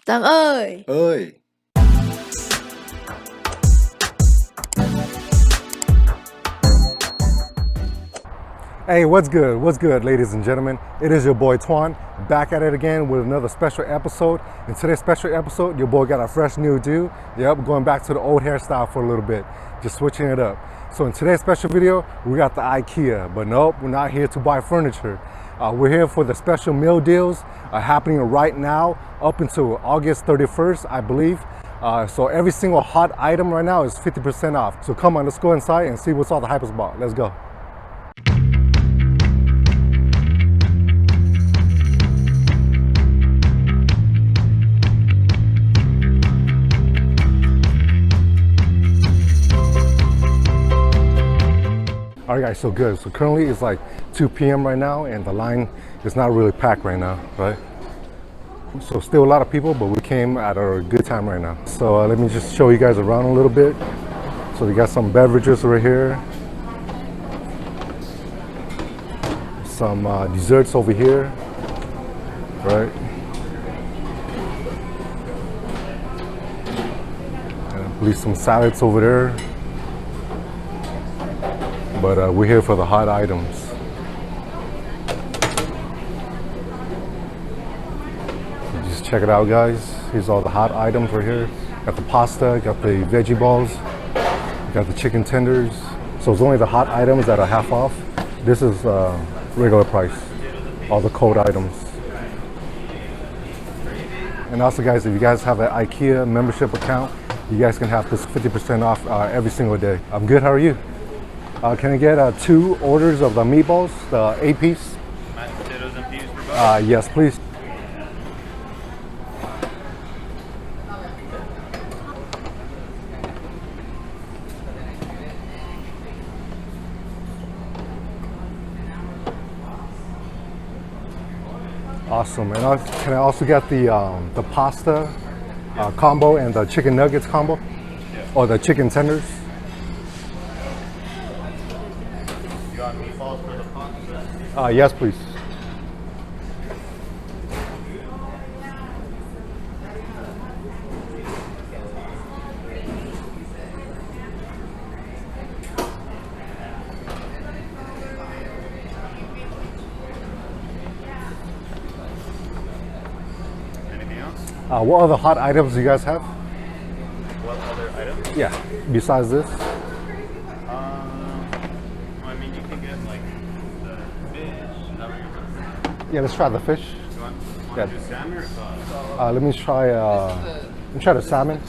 Tàng ơi! Ơi! Hey, what's good? What's good, ladies and gentlemen? It is your boy Twan, back at it again with another special episode. In today's special episode, your boy got a fresh new do. Yep, going back to the old hairstyle for a little bit, just switching it up. So in today's special video, we got the Ikea, but nope, we're not here to buy furniture. We're here for the special meal deals happening right now up until August 31st, I believe. So every single hot item right now is 50% off. So come on, let's go inside and see what's all the hype is about. Let's go. All right, guys, so good. So currently it's like 2 p.m. right now, and the line is not really packed right now, right? So still a lot of people, but we came at a good time right now. So let me just show you guys around a little bit. So we got some beverages right here. Some desserts over here, right? And I believe some salads over there. But we're here for the hot items. Just check it out, guys. Here's all the hot items right here. Got the pasta, got the veggie balls, got the chicken tenders. So it's only the hot items that are half off. This is regular price, all the cold items. And also, guys, if you guys have an Ikea membership account, you guys can have this 50% off every single day. I'm good, how are you? Can I get 2 orders of the meatballs, the 8-piece? Mashed potatoes and peas for both? Yes, please. Awesome. And can I also get the pasta combo and the chicken nuggets combo? Yeah. Or the chicken tenders? You want meatballs for the pasta? Yes, please. Anything else? What other hot items do you guys have? What other items? Yeah, besides this? I mean, you can get like the fish. Is that what you're looking Yeah, let's try the fish. for? You want Yeah. to do salmon or sauce? Let me try the salmon.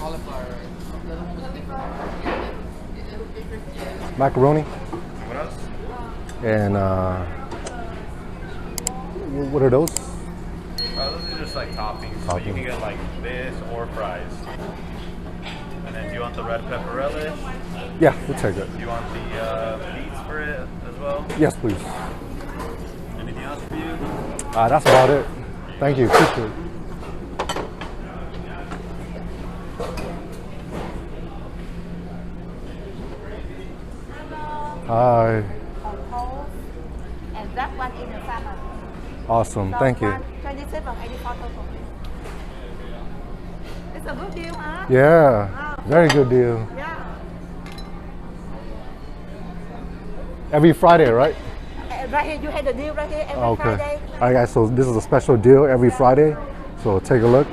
Macaroni. What else? And what are those? Those are just like toppings. So you can get like this or fries. And then do you want the red pepper relish? Yeah, we'll take it. Do you want the beets for it as well? Yes, please. Anything else for you? That's about it. Thank you. Appreciate it. Hi. And that one in the salmon. Awesome. Thank you. 27, 84 total. It's a good deal, huh? Yeah. Very good deal. Yeah. Every Friday, right? Right here, you had the deal right here every Okay. Friday. All right, guys. So this is a special deal every Friday. So take a look.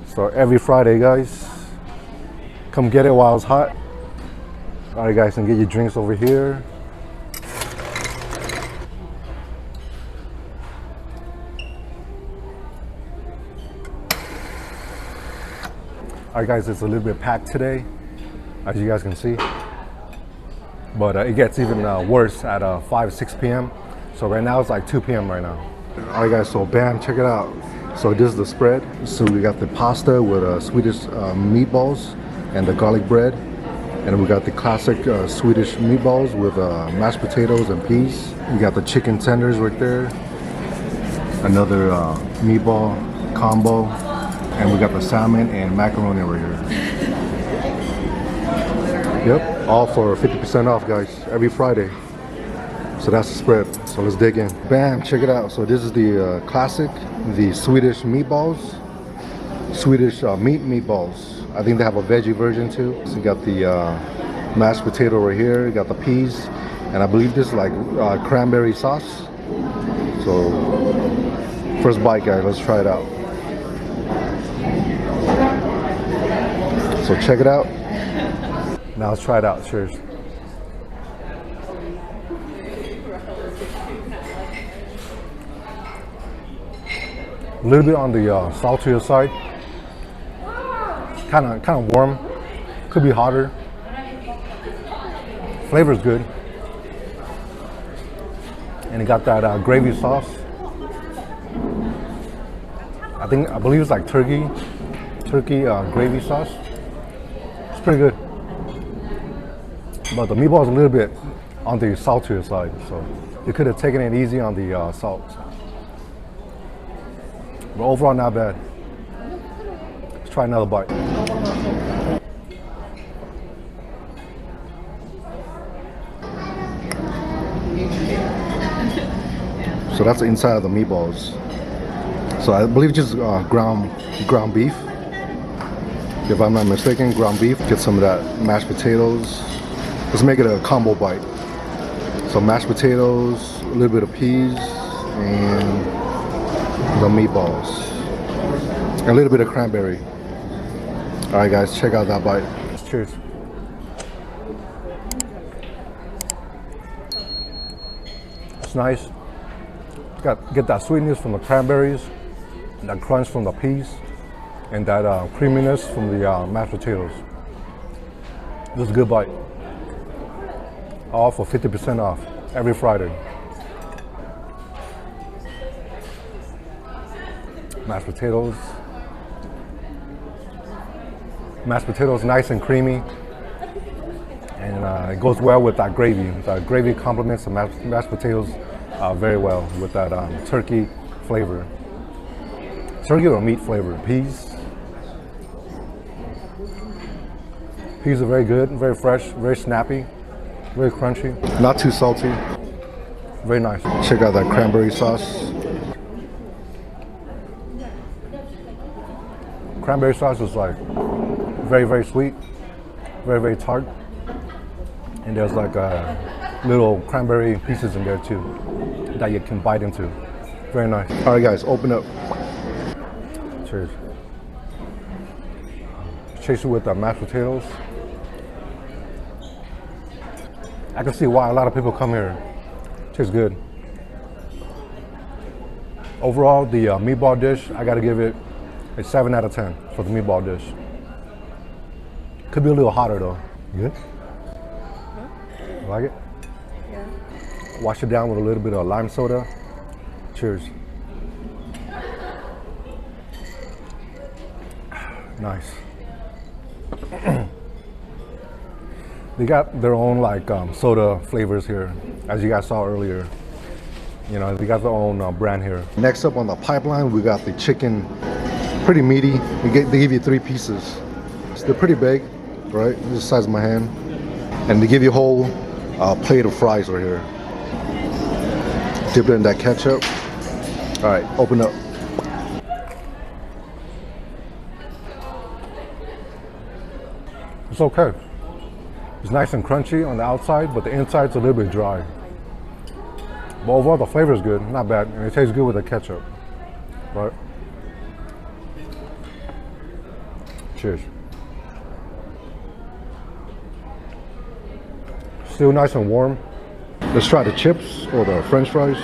So every Friday, guys, come get it while it's hot. All right, guys, and get your drinks over here. All right, guys, it's a little bit packed today, as you guys can see. But it gets even worse at 5, 6 p.m. So right now it's like 2 p.m. right now. All right, guys, so bam, check it out. So this is the spread. So we got the pasta with Swedish meatballs and the garlic bread. And we got the classic Swedish meatballs with mashed potatoes and peas. We got the chicken tenders right there. Another meatball combo. And we got the salmon and macaroni right here. Yep, all for 50% off, guys, every Friday. So that's the spread. So let's dig in. Bam, check it out. So this is the classic, the Swedish meatballs. Swedish meatballs. I think they have a veggie version too. So you got the mashed potato right here. You got the peas. And I believe this is like cranberry sauce. So first bite, guys. Let's try it out. So check it out. Now let's try it out. Cheers. A little bit on the saltier side. Kind of warm. Could be hotter. Flavor's good. And it got that gravy sauce. I believe it's like turkey gravy sauce. It's pretty good. But the meatball is a little bit on the saltier side, so you could have taken it easy on the salt. But overall, not bad. Let's try another bite. So that's the inside of the meatballs. So I believe just ground beef. If I'm not mistaken, ground beef. Get some of that mashed potatoes. Let's make it a combo bite. So mashed potatoes, a little bit of peas, and the meatballs. A little bit of cranberry. All right, guys, check out that bite. Cheers. It's nice. Get that sweetness from the cranberries, and that crunch from the peas, and that creaminess from the mashed potatoes. This is a good bite. All for 50% off every Friday. Mashed potatoes. Mashed potatoes nice and creamy, and it goes well with that gravy. The gravy complements the mashed potatoes very well with that turkey flavor. Turkey or meat flavor. Peas are very good, very fresh, very snappy, very crunchy. Not too salty. Very nice. Check out that cranberry sauce. Cranberry sauce is like very, very sweet, very, very tart. And there's like little cranberry pieces in there too that you can bite into. Very nice. All right, guys, open up. Cheers. Chase it with the mashed potatoes. I can see why a lot of people come here. Tastes good. Overall, the meatball dish, I gotta give it a 7 out of 10 for the meatball dish. Could be a little hotter though. Good? You like it? Yeah. Wash it down with a little bit of lime soda. Cheers. Nice. They got their own like soda flavors here, as you guys saw earlier. You know, they got their own brand here. Next up on the pipeline, we got the chicken. Pretty meaty. They give you 3 pieces. So they're pretty big, right? This is the size of my hand. And they give you a whole plate of fries right here. Dip it in that ketchup. All right, open up. It's okay. It's nice and crunchy on the outside, but the inside's a little bit dry. But overall, the flavor is good, not bad, and it tastes good with the ketchup. Right? Cheers. Still nice and warm. Let's try the chips or the French fries.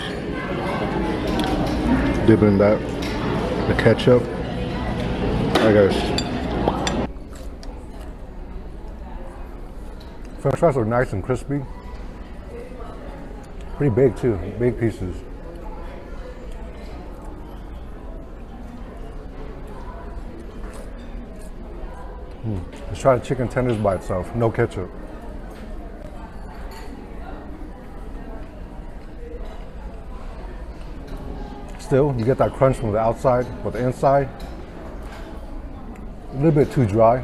Dip in that, the ketchup. All right, guys. French fries are nice and crispy. Pretty big too, big pieces. Let's try the chicken tenders by itself, no ketchup. Still, you get that crunch from the outside, but the inside, a little bit too dry,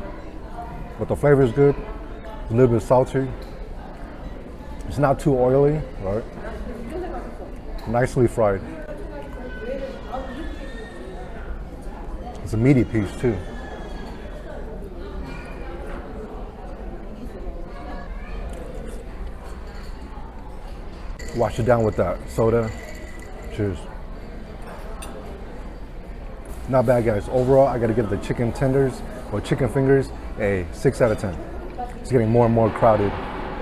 but the flavor is good. A little bit salty. It's not too oily, right? nicely fried. It's a meaty piece too. Wash it down with that soda. Cheers. Not bad, guys. Overall, I gotta give the chicken tenders or chicken fingers a 6 out of 10. It's getting more and more crowded.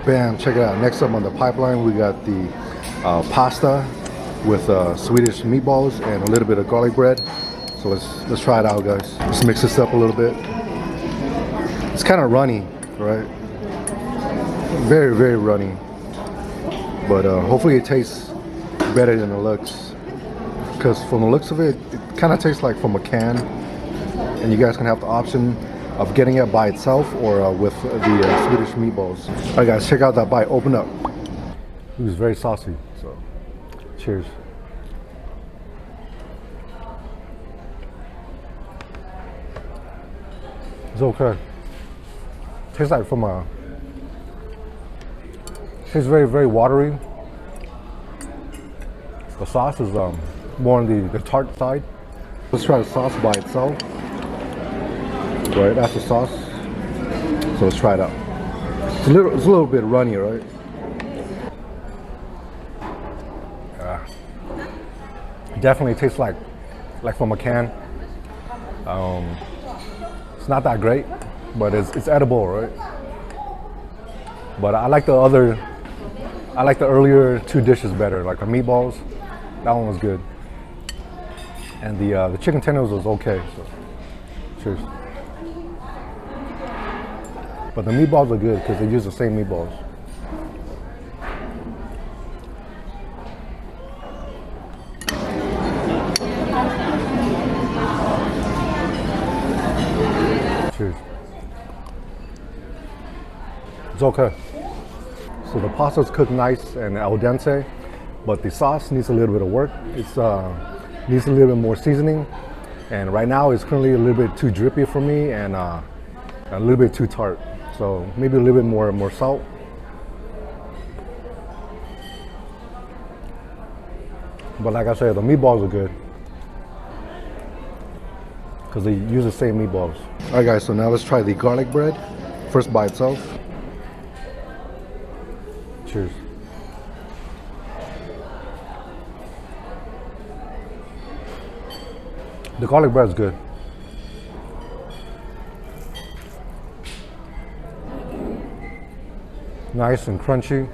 Bam, check it out. Next up on the pipeline, we got the pasta with Swedish meatballs and a little bit of garlic bread. So let's try it out, guys. Let's mix this up a little bit. It's kind of runny, right? Very, very runny. But hopefully it tastes better than it looks. Because from the looks of it, it kind of tastes like from a can. And you guys can have the option of getting it by itself or with the Swedish meatballs. All right, guys, check out that bite. Open up. It was very saucy. So, cheers. It's okay. Tastes like from a. Tastes very, very watery. The sauce is more on the tart side. Let's try the sauce by itself. Right, that's the sauce. So let's try it out. It's a little bit runny, right? Definitely tastes like from a can. It's not that great, but it's edible, right? But I like the earlier two dishes better, like the meatballs. That one was good, and the chicken tenders was okay. So, cheers. But the meatballs are good because they use the same meatballs. Cheers. It's okay. So the pasta's cooked nice and al dente, but the sauce needs a little bit of work. It needs a little bit more seasoning, and right now it's currently a little bit too drippy for me and a little bit too tart. So maybe a little bit more salt. But like I said, the meatballs are good because they use the same meatballs. All right, guys. So now let's try the garlic bread first by itself. Cheers. The garlic bread is good. Nice and crunchy.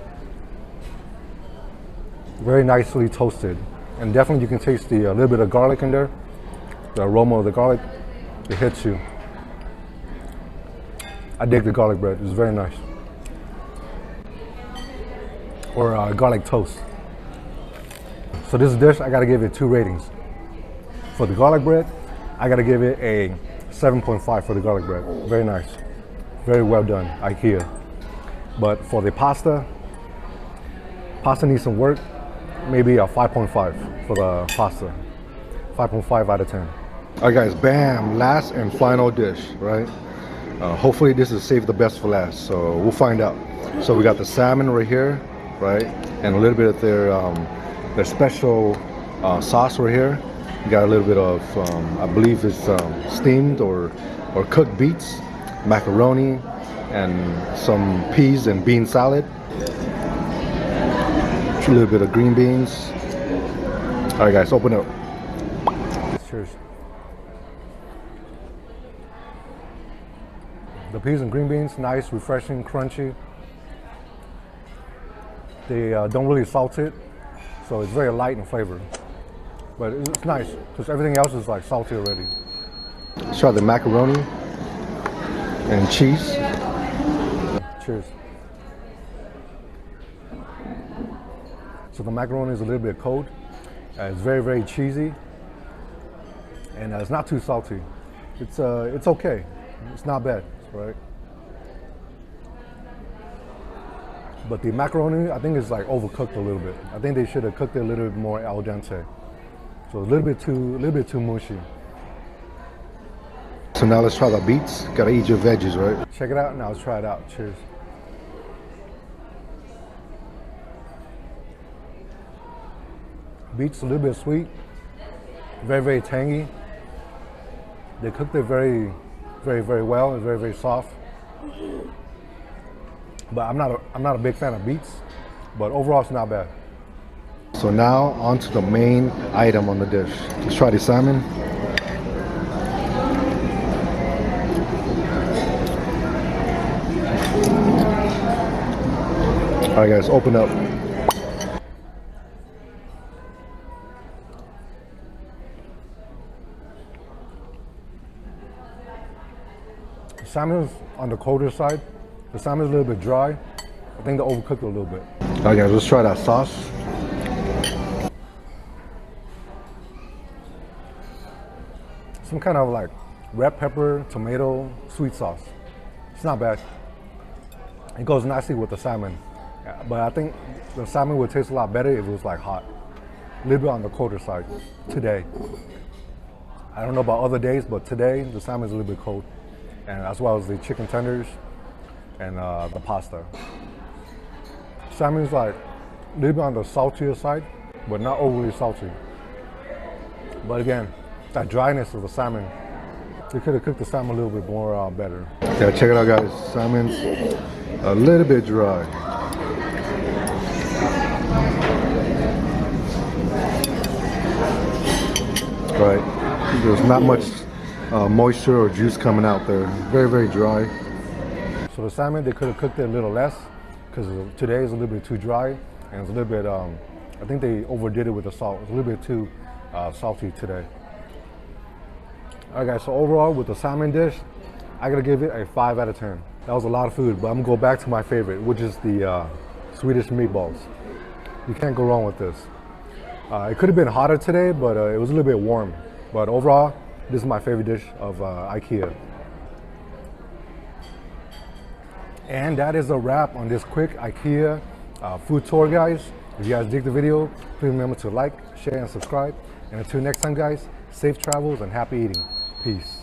Very nicely toasted. And definitely you can taste the little bit of garlic in there. The aroma of the garlic, it hits you. I dig the garlic bread. It's very nice. Or garlic toast. So this dish, I gotta give it 2 ratings. For the garlic bread, I gotta give it a 7.5 for the garlic bread. Very nice. Very well done, Ikea. But for the pasta needs some work. Maybe a 5.5 for the pasta. 5.5 out of 10. All right, guys, bam, last and final dish, right? Hopefully this is saved the best for last, so we'll find out. So we got the salmon right here, right? And a little bit of their special sauce right here. We got a little bit of, I believe it's steamed or cooked beets, macaroni, and some peas and bean salad. A little bit of green beans. All right, guys, open up. Cheers. The peas and green beans, nice, refreshing, crunchy. They don't really salt it, so it's very light in flavor. But it's nice because everything else is like salty already. Let's try the macaroni and cheese. Cheers. So the macaroni is a little bit cold. It's very, very cheesy, and it's not too salty. It's okay. It's not bad, right? But the macaroni, I think, is like overcooked a little bit. I think they should have cooked it a little bit more al dente. So a little bit too mushy. So now let's try the beets. Gotta eat your veggies, right? Check it out. Now let's try it out. Cheers. beets, a little bit sweet, very, very tangy. They cooked it very, very well. It's very, very soft. But I'm not a big fan of beets, but overall it's not bad. So now on to the main item on the dish. Let's try the salmon. All right, guys, open up. The salmon is on the colder side. The salmon is a little bit dry. I think they overcooked it a little bit. All right, guys, let's try that sauce. Some kind of like red pepper, tomato, sweet sauce. It's not bad. It goes nicely with the salmon. But I think the salmon would taste a lot better if it was like hot. A little bit on the colder side today. I don't know about other days, but today the salmon is a little bit cold. And as well as the chicken tenders and the pasta. Salmon is like a little bit on the saltier side, but not overly salty. But again, that dryness of the salmon, they could have cooked the salmon a little bit more better. Yeah, check it out, guys. Salmon's a little bit dry. Right, there's not much moisture or juice coming out there. Very, very dry. So the salmon, they could have cooked it a little less because today is a little bit too dry and it's a little bit, I think they overdid it with the salt. It's a little bit too salty today. All right, guys, so overall with the salmon dish, I gotta give it a 5 out of 10. That was a lot of food, but I'm gonna go back to my favorite, which is the Swedish meatballs. You can't go wrong with this. It could have been hotter today, but it was a little bit warm. But overall, this is my favorite dish of Ikea. And that is a wrap on this quick Ikea food tour, guys. If you guys dig the video, please remember to like, share, and subscribe. And until next time, guys, safe travels and happy eating. Peace.